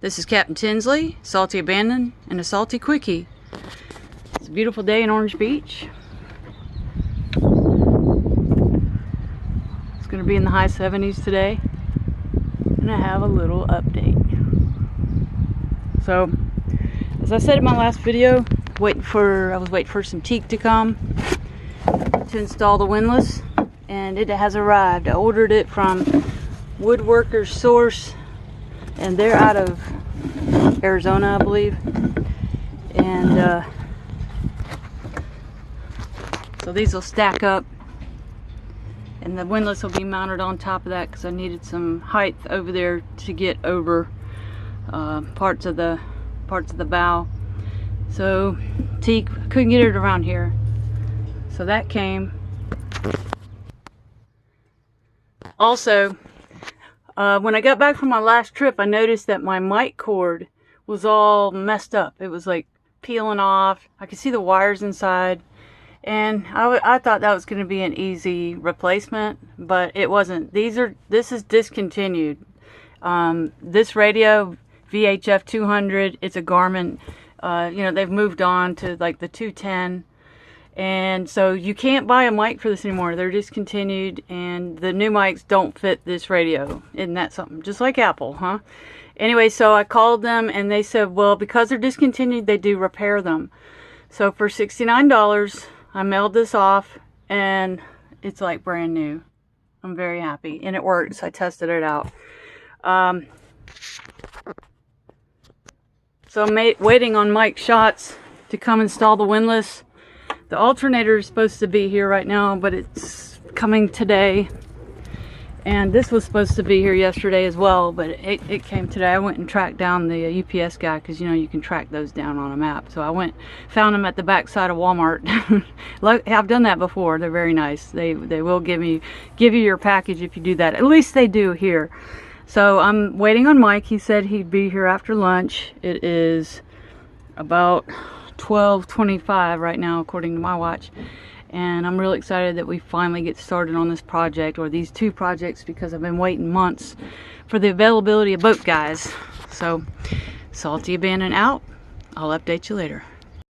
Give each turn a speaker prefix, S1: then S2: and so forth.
S1: This is Captain Tinsley, Salty Abandon, and a Salty Quickie. It's a beautiful day in Orange Beach. It's going to be in the high 70s today. And I have a little update. So, as I said in my last video, I was waiting for some teak to come to install the windlass, and it has arrived. I ordered it from Woodworkers Source, and they're out of Arizona, I believe. And so these will stack up, and the windlass will be mounted on top of that because I needed some height over there to get over parts of the bow. So teak, couldn't get it around here, so that came. Also, when I got back from my last trip, I noticed that my mic cord was all messed up. It was like peeling off. I could see the wires inside, and I thought that was going to be an easy replacement, but it wasn't. This is discontinued. This radio, VHF 200, it's a Garmin. You know, they've moved on to like the 210. And so you can't buy a mic for this anymore. They're discontinued, and the new mics don't fit this radio. Isn't that something? Just like Apple, huh? Anyway, so I called them, and they said, well, because they're discontinued, they do repair them. So for $69, I mailed this off, and it's like brand new. I'm very happy, and it works. I tested it out. So I'm waiting on Mike Schatz to come install the windlass. The alternator is supposed to be here right now, but it's coming today. And this was supposed to be here yesterday as well, but it came today. I went and tracked down the UPS guy, because you know you can track those down on a map. So I found them at the back side of Walmart. I've done that before. They're very nice. They will give you your package if you do that. At least they do here. So I'm waiting on Mike. He said he'd be here after lunch. It is about 12:25 right now, according to my watch, and I'm really excited that we finally get started on this project, or these two projects, because I've been waiting months for the availability of boat guys. So, Salty Abandon out. I'll update you later.